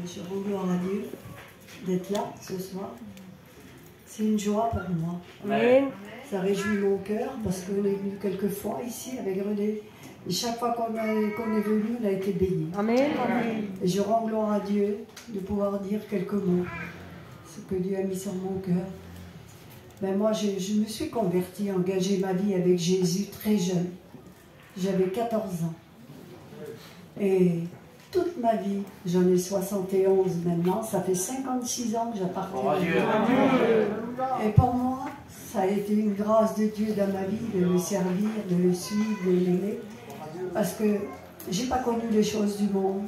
je rends gloire à Dieu d'être là ce soir. C'est une joie pour moi. Amen. Ça réjouit mon cœur parce qu'on est venu quelques fois ici avec René. Et chaque fois qu'on est venu, on a été béni. Amen. Amen. Et je rends gloire à Dieu de pouvoir dire quelques mots. Ce que Dieu a mis sur mon cœur. Ben moi, je me suis convertie, engagé ma vie avec Jésus très jeune. J'avais 14 ans. Et toute ma vie, j'en ai 71 maintenant, ça fait 56 ans que j'appartiens à Dieu. Et pour moi, ça a été une grâce de Dieu dans ma vie de le servir, de le suivre, de l'aimer. Parce que j'ai pas connu les choses du monde.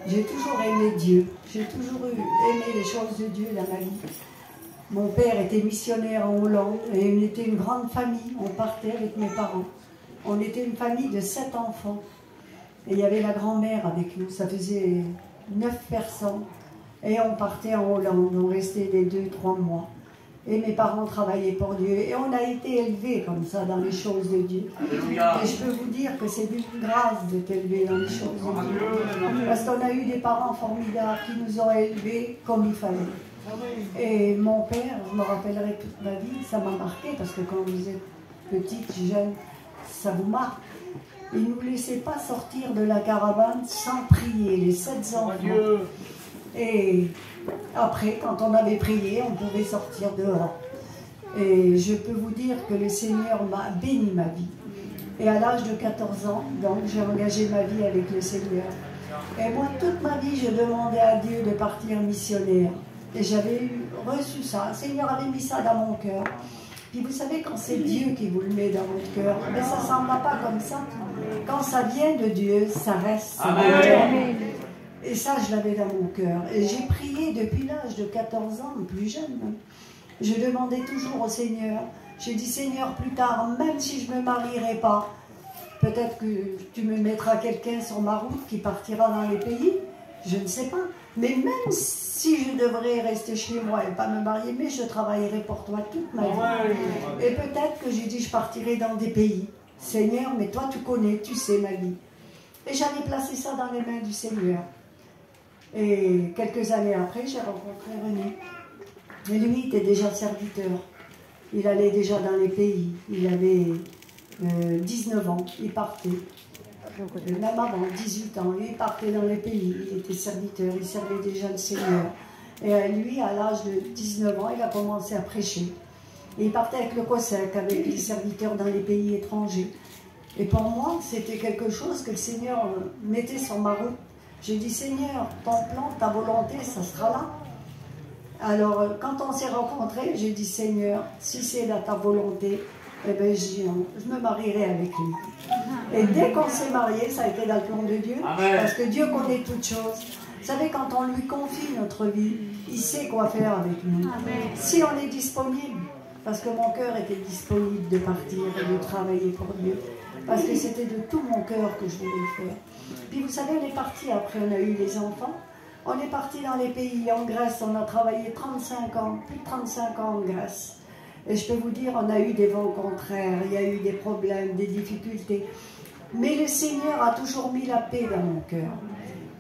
J'ai toujours aimé Dieu. J'ai toujours aimé les choses de Dieu dans ma vie. Mon père était missionnaire en Hollande et on était une grande famille. On partait avec mes parents. On était une famille de 7 enfants. Et il y avait la grand-mère avec nous. Ça faisait 9 personnes. Et on partait en Hollande. On restait des 2-3 mois. Et mes parents travaillaient pour Dieu. Et on a été élevés comme ça dans les choses de Dieu. Et je peux vous dire que c'est une grâce d'être élevé dans les choses de Dieu. Parce qu'on a eu des parents formidables qui nous ont élevés comme il fallait. Et mon père, je me rappellerai toute ma vie, ça m'a marqué parce que quand vous êtes petite, jeune, ça vous marque. Il ne nous laissait pas sortir de la caravane sans prier, les 7 enfants. Et après, quand on avait prié, on pouvait sortir dehors. Et je peux vous dire que le Seigneur m'a béni ma vie. Et à l'âge de 14 ans, donc j'ai engagé ma vie avec le Seigneur. Et moi, toute ma vie, je demandais à Dieu de partir missionnaire. Et j'avais reçu ça. Le Seigneur avait mis ça dans mon cœur. Puis vous savez, quand c'est Dieu qui vous le met dans votre cœur, mais ça ne s'en va pas comme ça. Quand ça vient de Dieu, ça reste. Amen. Et ça, je l'avais dans mon cœur. Et j'ai prié depuis l'âge de 14 ans, plus jeune. Je demandais toujours au Seigneur. J'ai dit, Seigneur, plus tard, même si je ne me marierai pas, peut-être que tu me mettras quelqu'un sur ma route qui partira dans les pays. Je ne sais pas. Mais même si je devrais rester chez moi et pas me marier, mais je travaillerai pour toi toute ma vie. Et peut-être que j'ai dit, je partirai dans des pays. Seigneur, mais toi, tu connais, tu sais ma vie. Et j'avais placé ça dans les mains du Seigneur. Et quelques années après, j'ai rencontré René. Et lui, il était déjà serviteur. Il allait déjà dans les pays. Il avait 19 ans. Il partait. Même avant, 18 ans. Il partait dans les pays. Il était serviteur. Il servait déjà le Seigneur. Et lui, à l'âge de 19 ans, il a commencé à prêcher. Et il partait avec le COSEC, avec les serviteurs dans les pays étrangers. Et pour moi, c'était quelque chose que le Seigneur mettait sur ma route. J'ai dit, Seigneur, ton plan, ta volonté, ça sera là. Alors, quand on s'est rencontrés, j'ai dit, Seigneur, si c'est dans ta volonté, eh bien, je me marierai avec lui. Et dès qu'on s'est mariés, ça a été dans le plan de Dieu, parce que Dieu connaît toutes choses. Vous savez, quand on lui confie notre vie, il sait quoi faire avec nous. Si on est disponible, parce que mon cœur était disponible de partir et de travailler pour Dieu, parce que c'était de tout mon cœur que je voulais le faire. Puis vous savez, on est parti, après on a eu les enfants, on est parti dans les pays, en Grèce, on a travaillé 35 ans, plus de 35 ans en Grèce. Et je peux vous dire, on a eu des vents contraires, il y a eu des problèmes, des difficultés. Mais le Seigneur a toujours mis la paix dans mon cœur.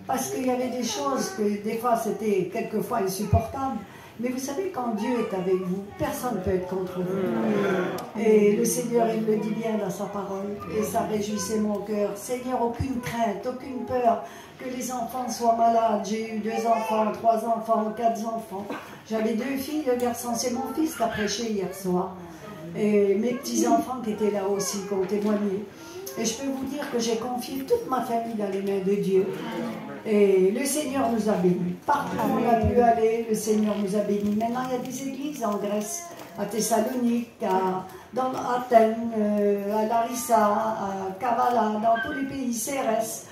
Parce qu'il y avait des choses que des fois c'était quelquefois insupportable. Mais vous savez, quand Dieu est avec vous, personne ne peut être contre vous. Et le Seigneur, il le dit bien dans sa parole. Et ça réjouissait mon cœur. Seigneur, aucune crainte, aucune peur que les enfants soient malades. J'ai eu 2 enfants, 3 enfants, 4 enfants. J'avais 2 filles, 2 garçons. C'est mon fils qui a prêché hier soir. Et mes petits-enfants qui étaient là aussi, qui ont témoigné. Et je peux vous dire que j'ai confié toute ma famille dans les mains de Dieu. Et le Seigneur nous a bénis. Partout où on a pu aller, le Seigneur nous a bénis. Maintenant, il y a des églises en Grèce, à Thessalonique, à Athènes, à Larissa, à Kavala, dans tous les pays, CRS.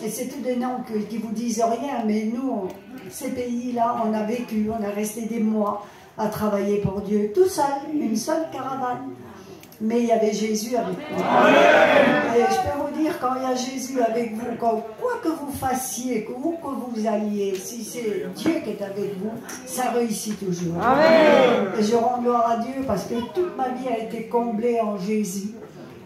Et c'est tous des noms qui vous disent rien, mais nous, ces pays-là, on a vécu, on a resté des mois à travailler pour Dieu, tout seul, une seule caravane. Mais il y avait Jésus avec nous. Et je peux vous dire, quand il y a Jésus avec vous, quoi que vous fassiez, où que vous alliez, si c'est Dieu qui est avec vous, ça réussit toujours. Amen. Et je rends gloire à Dieu parce que toute ma vie a été comblée en Jésus.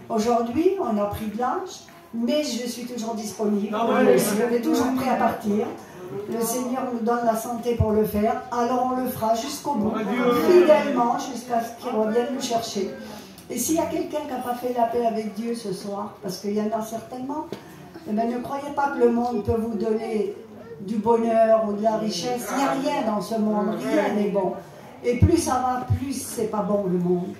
Aujourd'hui, on a pris de l'âge, mais je suis toujours disponible. On est toujours prêt à partir. le Seigneur nous donne la santé pour le faire, alors on le fera jusqu'au bout, fidèlement, jusqu'à ce qu'il revienne nous chercher. Et s'il y a quelqu'un qui n'a pas fait la paix avec Dieu ce soir, parce qu'il y en a certainement, eh bien, ne croyez pas que le monde peut vous donner du bonheur ou de la richesse. Il n'y a rien dans ce monde, rien n'est bon. Et plus ça va, plus c'est pas bon le monde.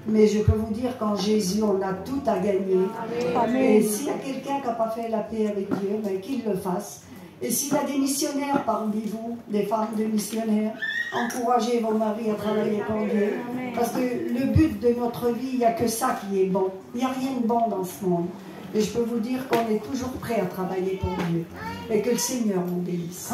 Mais je peux vous dire qu'en Jésus, on a tout à gagner. Amen. Et s'il y a quelqu'un qui n'a pas fait la paix avec Dieu, ben, qu'il le fasse. Et s'il y a des missionnaires parmi vous, des femmes de missionnaires, encouragez vos maris à travailler pour Dieu. Parce que le but de notre vie, il n'y a que ça qui est bon. Il n'y a rien de bon dans ce monde. Et je peux vous dire qu'on est toujours prêt à travailler pour Dieu. Et que le Seigneur nous bénisse.